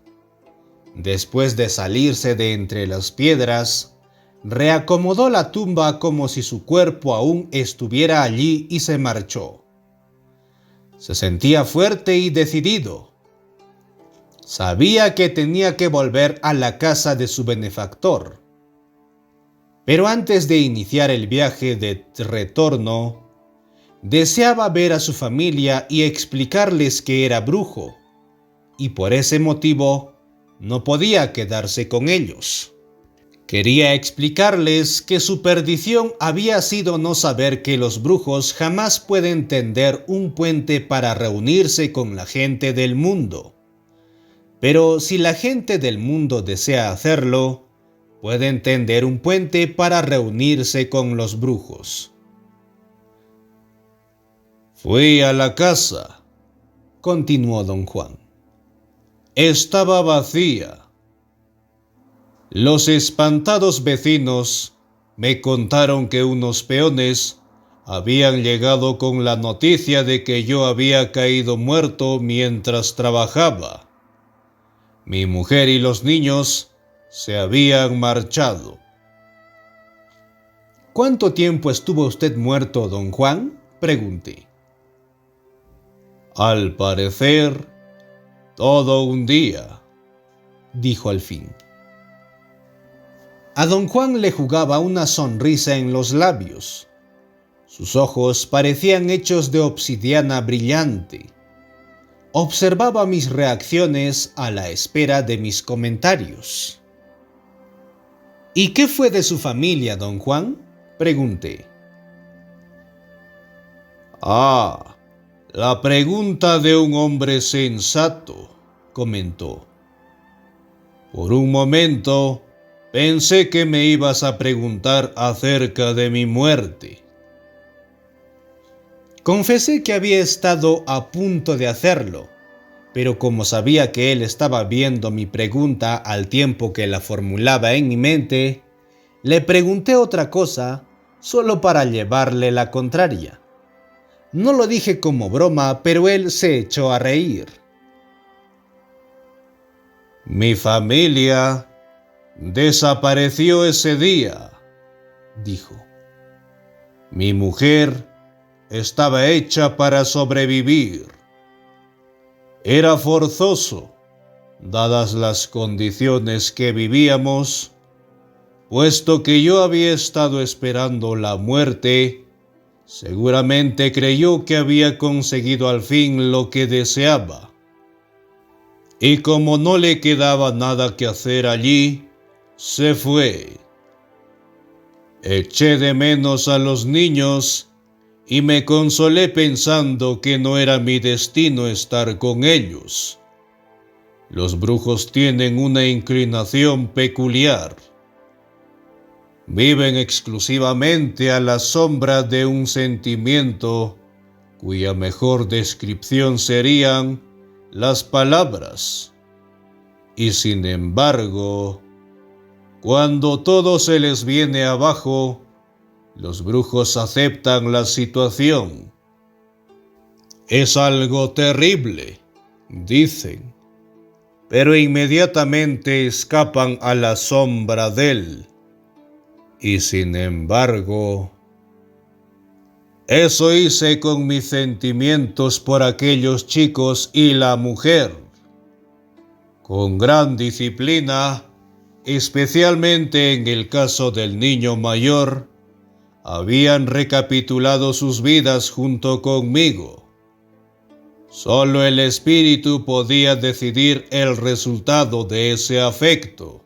Speaker 1: Después de salirse de entre las piedras, reacomodó la tumba como si su cuerpo aún estuviera allí y se marchó. Se sentía fuerte y decidido. Sabía que tenía que volver a la casa de su benefactor. Pero antes de iniciar el viaje de retorno, deseaba ver a su familia y explicarles que era brujo, y por ese motivo no podía quedarse con ellos. Quería explicarles que su perdición había sido no saber que los brujos jamás pueden tender un puente para reunirse con la gente del mundo. Pero si la gente del mundo desea hacerlo, pueden tender un puente para reunirse con los brujos. Fui a la casa, continuó don Juan. Estaba vacía. Los espantados vecinos me contaron que unos peones habían llegado con la noticia de que yo había caído muerto mientras trabajaba. Mi mujer y los niños se habían marchado. ¿Cuánto tiempo estuvo usted muerto, don Juan?, pregunté. Al parecer, todo un día, dijo al fin. A don Juan le jugaba una sonrisa en los labios. Sus ojos parecían hechos de obsidiana brillante. Observaba mis reacciones a la espera de mis comentarios. ¿Y qué fue de su familia, don Juan?, pregunté. Ah, la pregunta de un hombre sensato, comentó. Por un momento pensé que me ibas a preguntar acerca de mi muerte. Confesé que había estado a punto de hacerlo, pero como sabía que él estaba viendo mi pregunta al tiempo que la formulaba en mi mente, le pregunté otra cosa solo para llevarle la contraria. No lo dije como broma, pero él se echó a reír. Mi familia desapareció ese día, dijo. Mi mujer estaba hecha para sobrevivir. Era forzoso, dadas las condiciones que vivíamos, puesto que yo había estado esperando la muerte. Seguramente creyó que había conseguido al fin lo que deseaba. Y como no le quedaba nada que hacer allí, se fue. Eché de menos a los niños y me consolé pensando que no era mi destino estar con ellos. Los brujos tienen una inclinación peculiar. Viven exclusivamente a la sombra de un sentimiento cuya mejor descripción serían las palabras. Y sin embargo, cuando todo se les viene abajo, los brujos aceptan la situación. Es algo terrible, dicen, pero inmediatamente escapan a la sombra de él. Y sin embargo, eso hice con mis sentimientos por aquellos chicos y la mujer. Con gran disciplina, especialmente en el caso del niño mayor, habían recapitulado sus vidas junto conmigo. Solo el espíritu podía decidir el resultado de ese afecto.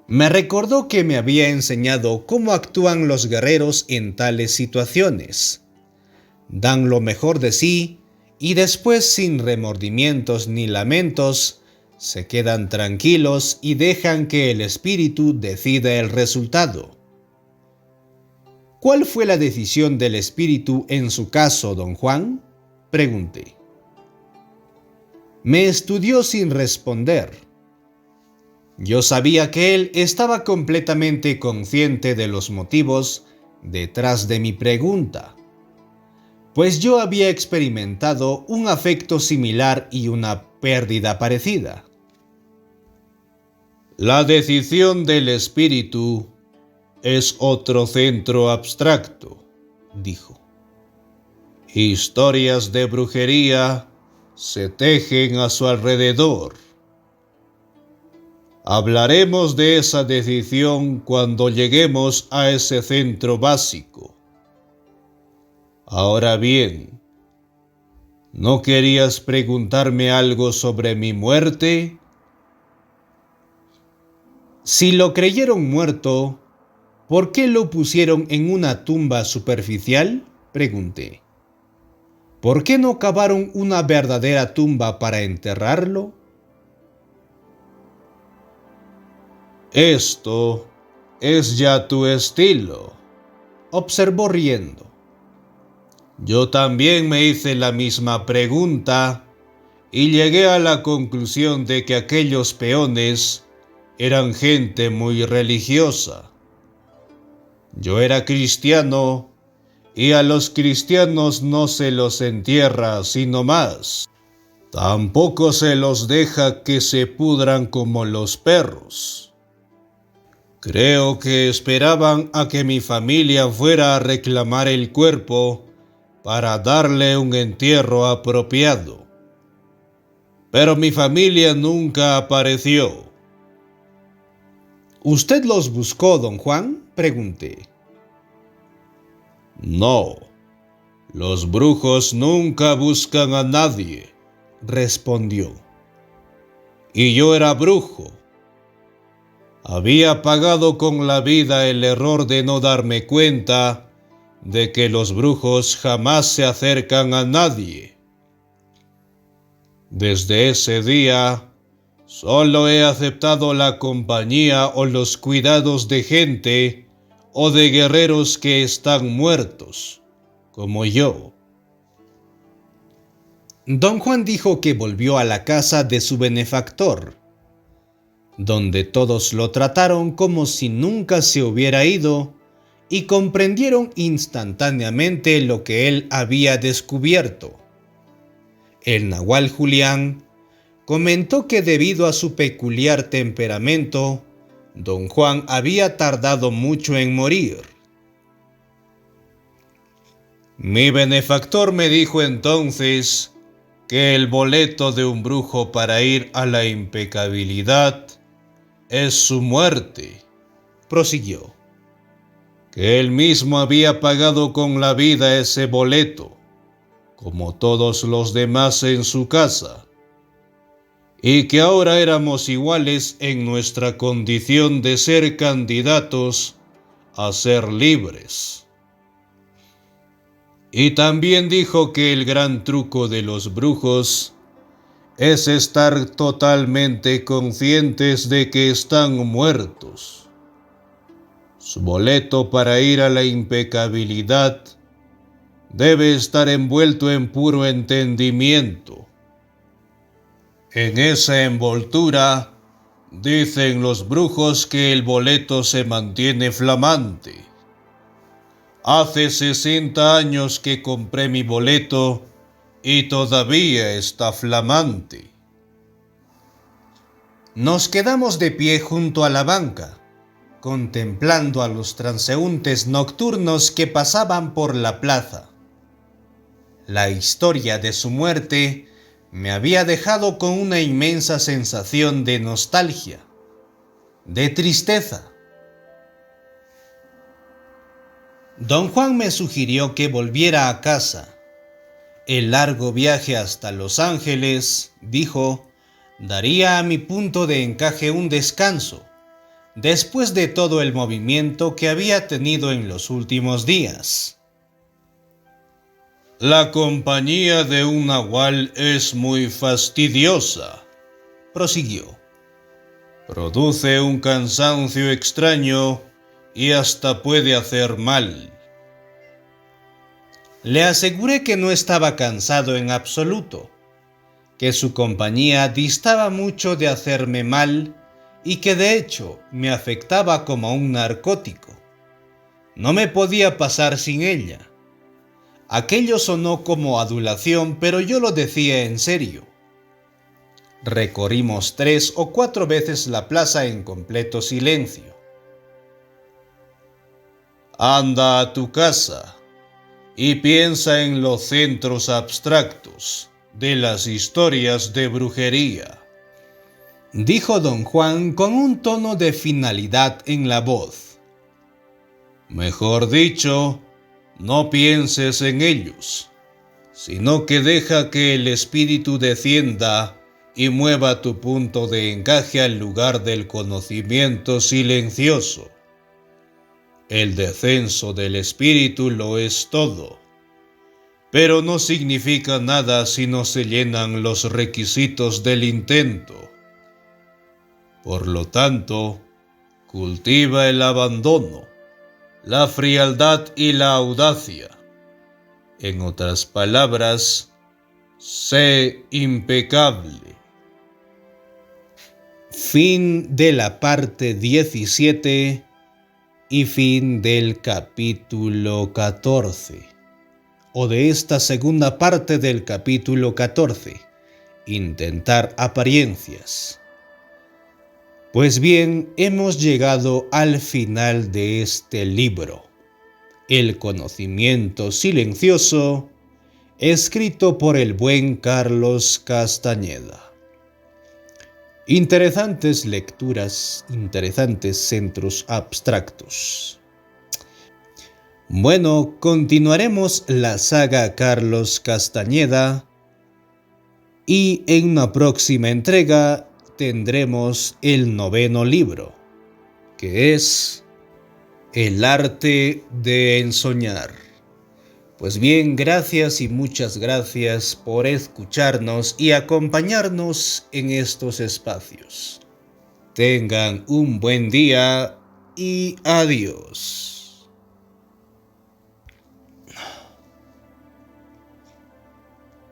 Speaker 1: Me recordó que me había enseñado cómo actúan los guerreros en tales situaciones. Dan lo mejor de sí y después, sin remordimientos ni lamentos, se quedan tranquilos y dejan que el espíritu decida el resultado. ¿Cuál fue la decisión del espíritu en su caso, don Juan?, pregunté. Me estudió sin responder. Yo sabía que él estaba completamente consciente de los motivos detrás de mi pregunta, pues yo había experimentado un afecto similar y una pérdida parecida. La decisión del espíritu es otro centro abstracto, dijo. Historias de brujería se tejen a su alrededor. Hablaremos de esa decisión cuando lleguemos a ese centro básico. Ahora bien, ¿no querías preguntarme algo sobre mi muerte? Si lo creyeron muerto, ¿por qué lo pusieron en una tumba superficial?, pregunté. ¿Por qué no cavaron una verdadera tumba para enterrarlo? Esto es ya tu estilo, observó riendo. Yo también me hice la misma pregunta y llegué a la conclusión de que aquellos peones eran gente muy religiosa. Yo era cristiano y a los cristianos no se los entierra sino más. Tampoco se los deja que se pudran como los perros. Creo que esperaban a que mi familia fuera a reclamar el cuerpo para darle un entierro apropiado. pero mi familia nunca apareció.
Speaker 2: ¿Usted los buscó, don Juan?, pregunté.
Speaker 1: No, los brujos nunca buscan a nadie, respondió. Y yo era brujo. Había pagado con la vida el error de no darme cuenta de que los brujos jamás se acercan a nadie. Desde ese día, solo he aceptado la compañía o los cuidados de gente o de guerreros que están muertos, como yo.
Speaker 2: Don Juan dijo que volvió a la casa de su benefactor, donde todos lo trataron como si nunca se hubiera ido y comprendieron instantáneamente lo que él había descubierto. El nahual Julián comentó que debido a su peculiar temperamento, don Juan había tardado mucho en morir.
Speaker 1: Mi benefactor me dijo entonces que el boleto de un brujo para ir a la impecabilidad es su muerte, prosiguió. Que él mismo había pagado con la vida ese boleto, como todos los demás en su casa, y que ahora éramos iguales en nuestra condición de ser candidatos a ser libres. Y también dijo que el gran truco de los brujos es estar totalmente conscientes de que están muertos. Su boleto para ir a la impecabilidad debe estar envuelto en puro entendimiento. En esa envoltura, dicen los brujos que el boleto se mantiene flamante. Hace 60 años que compré mi boleto y todavía está flamante.
Speaker 2: Nos quedamos de pie junto a la banca, contemplando a los transeúntes nocturnos que pasaban por la plaza. La historia de su muerte me había dejado con una inmensa sensación de nostalgia, de tristeza. Don Juan me sugirió que volviera a casa. El largo viaje hasta Los Ángeles, dijo, daría a mi punto de encaje un descanso, después de todo el movimiento que había tenido en los últimos días.
Speaker 1: La compañía de un nahual es muy fastidiosa, prosiguió. Produce un cansancio extraño y hasta puede hacer mal.
Speaker 2: Le aseguré que no estaba cansado en absoluto, que su compañía distaba mucho de hacerme mal y que de hecho me afectaba como un narcótico. No me podía pasar sin ella. Aquello sonó como adulación, pero yo lo decía en serio. Recorrimos 3 o 4 veces la plaza en completo silencio.
Speaker 1: Anda a tu casa y piensa en los centros abstractos de las historias de brujería,
Speaker 2: dijo don Juan con un tono de finalidad en la voz.
Speaker 1: Mejor dicho, no pienses en ellos, sino que deja que el espíritu descienda y mueva tu punto de encaje al lugar del conocimiento silencioso. El descenso del espíritu lo es todo, pero no significa nada si no se llenan los requisitos del intento. Por lo tanto, cultiva el abandono, la frialdad y la audacia. En otras palabras, sé impecable.
Speaker 2: Fin de la parte 17 y fin del capítulo 14, o de esta segunda parte del capítulo 14, intentar apariencias. Pues bien, hemos llegado al final de este libro, El conocimiento silencioso, escrito por el buen Carlos Castañeda. Interesantes lecturas, interesantes centros abstractos. Bueno, continuaremos la saga Carlos Castañeda y en una próxima entrega tendremos el 9º libro, que es El arte de ensoñar. Pues bien, gracias y muchas gracias por escucharnos y acompañarnos en estos espacios. Tengan un buen día y adiós.